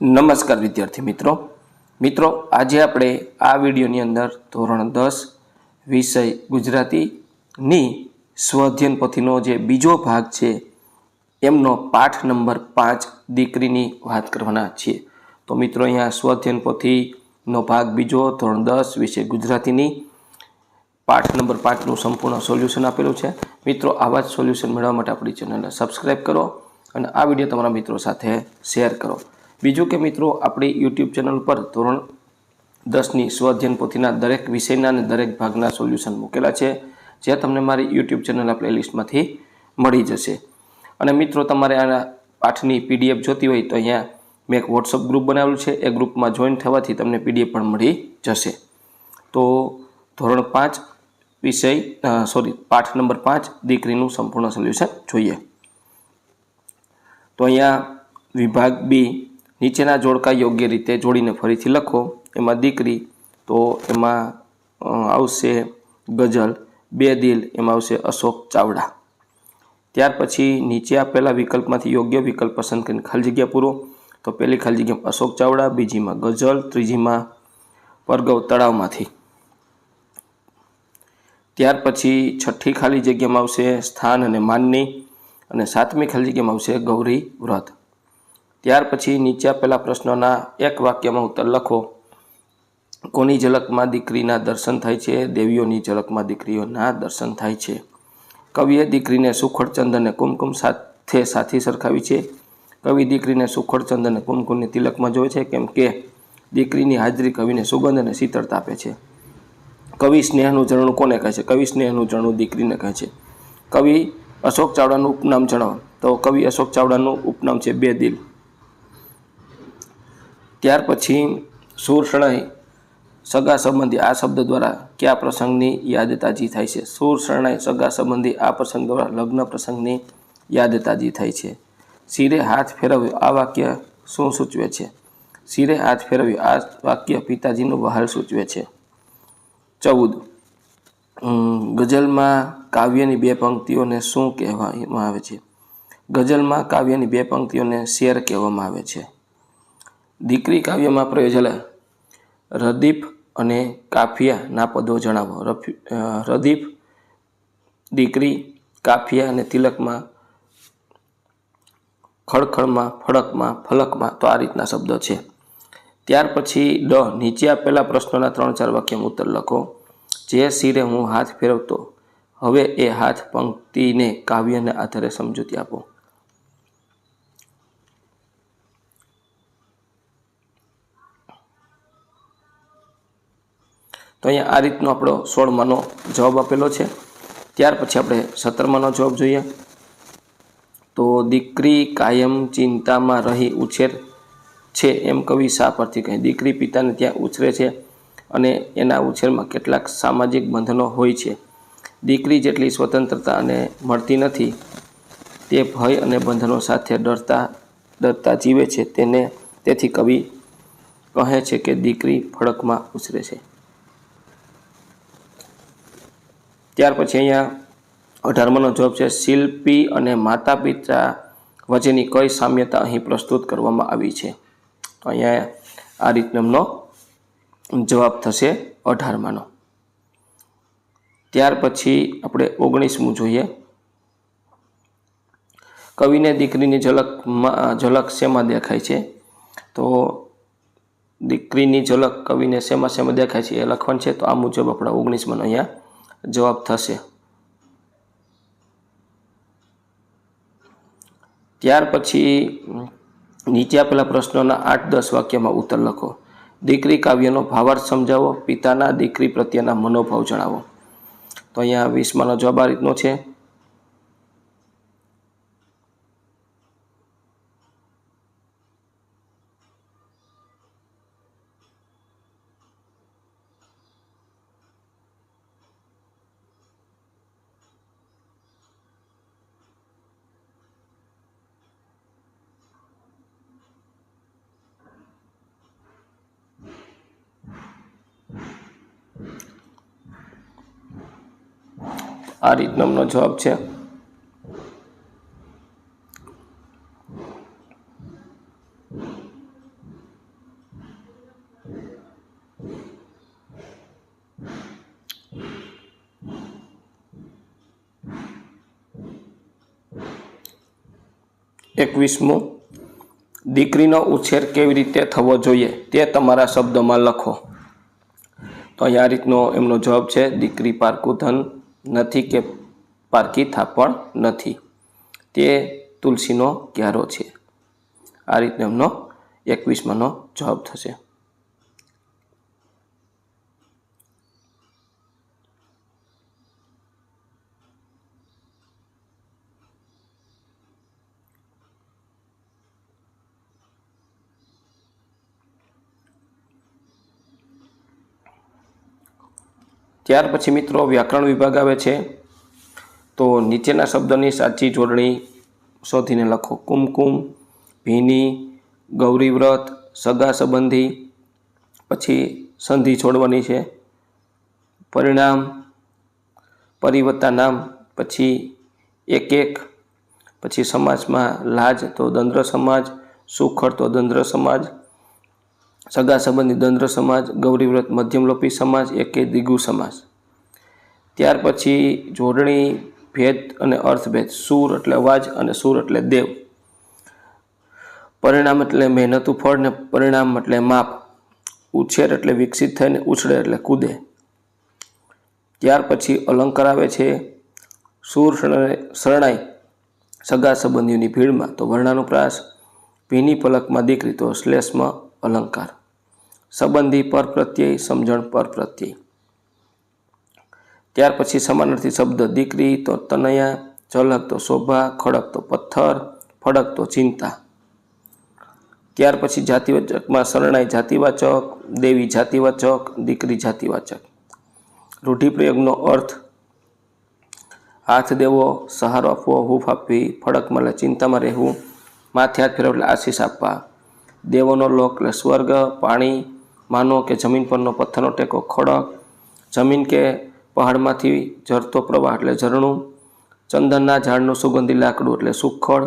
નમસ્કાર વિદ્યાર્થી મિત્રો આજે આપણે આ વિડીયોની અંદર ધોરણ 10 વિષય ગુજરાતીની સ્વઅધ્યયન પોથીનો જે બીજો ભાગ છે એમનો પાઠ નંબર 5 દીકરીની વાત કરવાના છીએ। તો મિત્રો અહીંયા સ્વઅધ્યયન પોથીનો ભાગ બીજો ધોરણ 10 વિષય ગુજરાતીની પાઠ નંબર 5નું સંપૂર્ણ સોલ્યુશન આપેલું છે। મિત્રો આવા જ સોલ્યુશન મેળવવા માટે આપણી ચેનલને સબસ્ક્રાઈબ કરો અને આ વિડીયો તમારા મિત્રો સાથે શેર કરો। બીજું કે મિત્રો આપણી યુટ્યુબ ચેનલ પર ધોરણ 10ની સ્વઅધ્યયન પોથીના દરેક વિષયના અને દરેક ભાગના સોલ્યુશન મૂકેલા છે, જે તમને મારી યુટ્યુબ ચેનલના પ્લેલિસ્ટમાંથી મળી જશે। અને મિત્રો તમારે આ પાઠની પીડીએફ જોતી હોય તો અહીંયા મેં એક વોટ્સઅપ ગ્રુપ બનાવેલું છે, એ ગ્રુપમાં જોઈન થવાથી તમને પીડીએફ પણ મળી જશે। તો ધોરણ 5 પાઠ નંબર 5 દીકરીનું સંપૂર્ણ સોલ્યુશન જોઈએ। તો અહીંયા વિભાગ બી નીચેના જોડકા યોગ્ય રીતે જોડીને ફરીથી લખો। એમાં દીકરી તો એમાં આવશે ગઝલ, બે દિલ એમાં આવશે અશોક ચાવડા। ત્યાર પછી નીચે આપેલા વિકલ્પમાંથી યોગ્ય વિકલ્પ પસંદ કરીને ખાલી જગ્યા પૂરો। તો પહેલી ખાલી જગ્યા અશોક ચાવડા, બીજીમાં ગઝલ, ત્રીજીમાં પરગવ તળાવમાંથી। ત્યાર પછી છઠ્ઠી ખાલી જગ્યામાં આવશે સ્થાન અને માનની, અને સાતમી ખાલી જગ્યામાં આવશે ગૌરી વ્રત। ત્યાર પછી નીચે આપેલા પ્રશ્નોના એક વાક્યમાં ઉત્તર લખો। કોની ઝલકમાં દીકરીના દર્શન થાય છે? દેવીઓની ઝલકમાં દીકરીઓના દર્શન થાય છે। કવિએ દીકરીને સુખડ ચંદન અને કુમકુમ સાથે સાથી સરખાવી છે। કવિ દીકરીને સુખડ ચંદન અને કુમકુમની તિલકમાં જોવે છે, કેમ કે દીકરીની હાજરી કવિને સુગંધ અને શીતળતા આપે છે। કવિ સ્નેહનું ઝરણું કોને કહે છે? કવિ સ્નેહનું ઝરણું દીકરીને કહે છે। કવિ અશોક ચાવડાનું ઉપનામ જણાવો। તો કવિ અશોક ચાવડાનું ઉપનામ છે બે દિલ। ત્યાર પછી સુર શરણાઈ સગા સંબંધી આ શબ્દ દ્વારા કયા પ્રસંગની યાદ તાજી થાય છે? સુર શરણાઈ સગા સંબંધી આ પ્રસંગ દ્વારા લગ્ન પ્રસંગની યાદ તાજી થાય છે। શિરે હાથ ફેરવ્યો આ વાક્ય શું સૂચવે છે? શિરે હાથ ફેરવ્યો આ વાક્ય પિતાજીનું વહાલ સૂચવે છે। 14 ગઝલમાં કાવ્યની બે પંક્તિઓને શું કહેવામાં આવે છે? ગઝલમાં કાવ્યની બે પંક્તિઓને શેર કહેવામાં આવે છે। દીકરી કાવ્યમાં પ્રયોજેલા રદીફ અને કાફિયાના પદો જણાવો। રદીફ, દીકરી, કાફિયા અને તિલકમાં, ખળખળમાં, ફળકમાં, ફલકમાં, તો આ રીતના શબ્દો છે। ત્યાર પછી નીચે આપેલા પ્રશ્નોના 3-4 વાક્યમાં ઉત્તર લખો। જે શિરે હું હાથ ફેરવતો, હવે એ હાથ પંક્તિને કાવ્યને આધારે સમજૂતી આપો। તો અહીંયા આ રીતનો આપણો 16માનો જવાબ આપેલો છે। ત્યાર પછી આપણે 17માનો જવાબ જોઈએ। તો દીકરી કાયમ ચિંતામાં રહી ઉછેર છે એમ કવિ શા પરથી કહે? દીકરી પિતાને ત્યાં ઉછરે છે અને એના ઉછેરમાં કેટલાક સામાજિક બંધનો હોય છે। દીકરી જેટલી સ્વતંત્રતા અને મળતી નથી, તે ભય અને બંધનો સાથે ડરતા જીવે છે, તેથી કવિ કહે છે કે દીકરી ફળકમાં ઉછરે છે। ત્યાર પછી અહીંયા 18માનો જવાબ છે શિલ્પી અને માતા પિતા વચ્ચેની કઈ સામ્યતા અહીં પ્રસ્તુત કરવામાં આવી છે? તો અહીંયા આ રીતનો જવાબ થશે 18માનો। ત્યાર પછી આપણે 19મું જોઈએ। કવિને દીકરીની ઝલક શેમાં દેખાય છે? તો દીકરીની ઝલક કવિને શેમાં દેખાય છે એ લખવાનું છે। તો આ મુજબ આપણા 19માનો અહીંયા જવાબ થશે। ત્યાર પછી નીચે આપેલા પ્રશ્નોના 8-10 વાક્યમાં ઉત્તર લખો। દીકરી કાવ્યનો ભાવાર્થ સમજાવો। પિતાના દીકરી પ્રત્યેના મનોભાવ જણાવો। તો અહીંયા 20માનો જવાબ આ રીતનો છે। આ રીતનો જવાબ છે। 21મું, દીકરીનો ઉછેર કેવી રીતે થવો જોઈએ તે તમારા શબ્દોમાં લખો. તો અહીંયા આ રીતનો એમનો જવાબ છે, દીકરી પારકું ધન નથી કે પારકી થાપણ નથી, તે તુલસીનો ક્યારો છે. આ રીતનો એમનો 21માનો જવાબ થશે. ત્યાર પછી મિત્રો વ્યાકરણ વિભાગ આવે છે. તો નીચેના શબ્દની સાચી જોડણી શોધીને લખો. કુમકુમ, ભીની, ગૌરીવ્રત, સગા સંબંધી, પછી સંધિ છોડવાની છે, પરિણામ, પરિવત્તા નામ, પછી એક, પછી સમાજમાં લાજ તો દંદ્ર સમાજ, સુખડ તો દંદ્ર સમાજ, સગા સંબંધી દંદ્ર સમાજ, ગૌરીવ્રત મધ્યમલોપી સમાજ, એકે દ્વિગુ સમાજ. ત્યાર પછી જોડણી, ભેદ અને અર્થભેદ. સૂર એટલે અવાજ અને સૂર એટલે દેવ. પરિણામ એટલે મહેનતું ફળ ને પરિણામ એટલે માપ. ઉછેર એટલે વિકસિત થઈને ઉછળે એટલે કૂદે. ત્યાર પછી અલંકાર આવે છે. સૂર શરણાઈ સગા સંબંધીઓની ભીડમાં તો વર્ણાનુપ્રાસ, ભીની પલકમાં દીકરી તો શ્લેષમાં અલંકાર, સંબંધી પર પ્રત્યય, સમજણ પર પ્રત્યય. ત્યાર પછી સમાનાર્થી શબ્દ. દીકરી તો તનયા, ઝલક તો શોભા, ખડક તો પથ્થર, ફડક તો ચિંતા. ત્યાર પછી જાતિવાચકમાં શરણાઈ જાતિવાચક, દેવી જાતિવાચક, દીકરી જાતિવાચક. રૂઢિપ્રયોગનો અર્થ હાથ દેવો, સહારો આપવો, હૂંફ આપવી, ફડકમાં એટલે ચિંતામાં રહેવું, માથે હાથ ફેરવવા એટલે આશીષ આપવા, દેવોનો લોક એટલે સ્વર્ગ, પાણી, માનો કે જમીન પરનો પથ્થરનો ટેકો ખડક, જમીન કે પહાડમાંથી ઝરતો પ્રવાહ એટલે ઝરણું, ચંદનના ઝાડનું સુગંધી લાકડું એટલે સુખડ,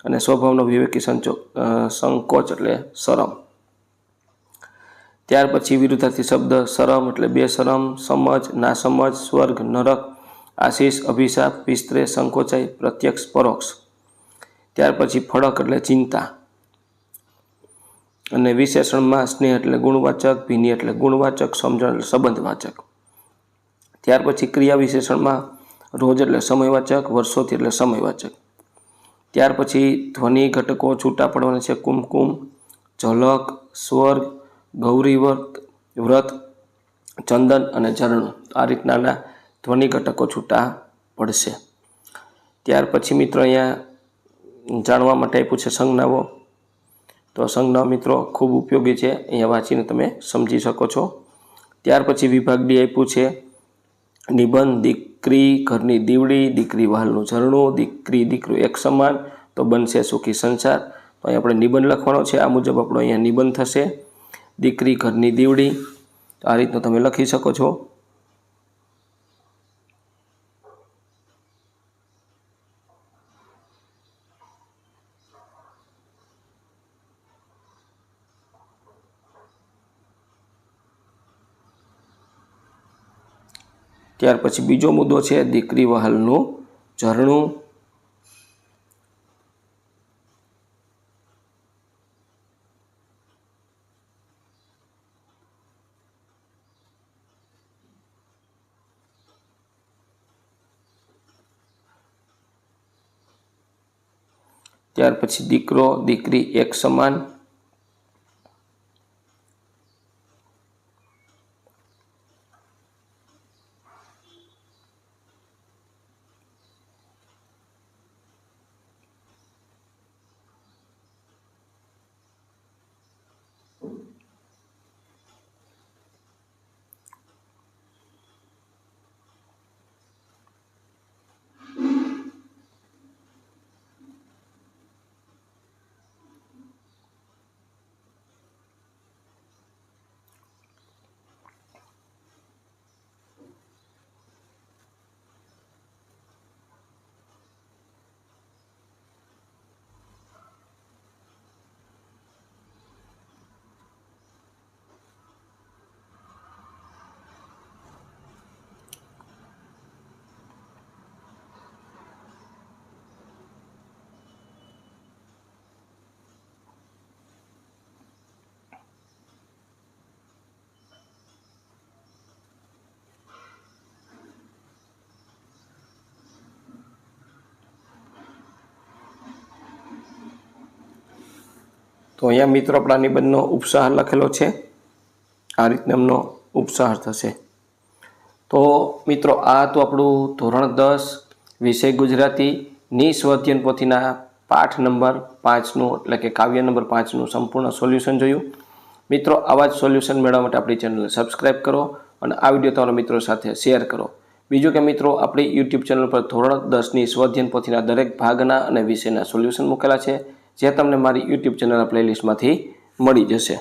અને સ્વભાવનો વિવેકી સંકોચ એટલે શરમ. ત્યાર પછી વિરુદ્ધાર્થી શબ્દ. શરમ એટલે બેશરમ, સમજ, નાસમજ, સ્વર્ગ, નરક, આશીષ, અભિશાપ, વિસ્તરે, સંકોચાઈ, પ્રત્યક્ષ, પરોક્ષ. ત્યાર પછી ફડક એટલે ચિંતા. અને વિશેષણમાં સ્નેહ એટલે ગુણવાચક, ભીની એટલે ગુણવાચક, સમજણ એટલે સંબંધવાચક. ત્યાર પછી ક્રિયા વિશેષણમાં રોજ એટલે સમયવાચક, વર્ષોથી એટલે સમયવાચક. ત્યાર પછી ધ્વનિ ઘટકો છૂટા પડવાના છે. કુમકુમ, ઝલક, સ્વર્ગ, ગૌરીવ્રત, વ્રત, ચંદન અને ઝરણું. આ રીતના ધ્વનિ ઘટકો છૂટા પડશે. ત્યાર પછી મિત્રો અહીંયા જાણવા માટે આપ્યું છે સંજ્ઞાઓ. તો સંજ્ઞાઓ મિત્રો ખૂબ ઉપયોગી છે, અહીંયા વાંચીને તમે સમજી શકો છો. ત્યાર પછી વિભાગ ડી આપ્યું છે. નિબંધ. દીકરી ઘરની દીવડી, દીકરી વહાલનું ઝરણું, દીકરી દીકરો એક સમાન તો બનશે સુખી સંસાર. તો અહીં આપણે નિબંધ લખવાનો છે. આ મુજબ આપણો અહીંયા નિબંધ થશે. દીકરી ઘરની દીવડી, તો આ રીતનું તમે લખી શકો છો. ત્યાર પછી બીજો મુદ્દો છે દીકરી વહાલનું ઝરણું. ત્યાર પછી દીકરો દીકરી એક સમાન. તો અહીંયા મિત્રો આપણા નિબંધનો ઉપસાર લખેલો છે, આ રીતના એમનો ઉપસાર થશે. તો મિત્રો આ હતું આપણું ધોરણ 10 વિષય ગુજરાતીની સ્વઅધ્યયન પોથીના પાઠ નંબર 5નું એટલે કે કાવ્ય નંબર 5નું સંપૂર્ણ સોલ્યુશન જોયું. મિત્રો આવા જ સોલ્યુશન મેળવવા માટે આપણી ચેનલને સબસ્ક્રાઈબ કરો અને આ વિડીયો તમારા મિત્રો સાથે શેર કરો. બીજું કે મિત્રો આપણી યુટ્યુબ ચેનલ પર ધોરણ 10ની સ્વઅધ્યયન પોથીના દરેક ભાગના અને વિષયના સોલ્યુશન મૂકેલા છે, જે તમને મારી યુટ્યુબ ચેનલના પ્લેલિસ્ટમાંથી મળી જશે.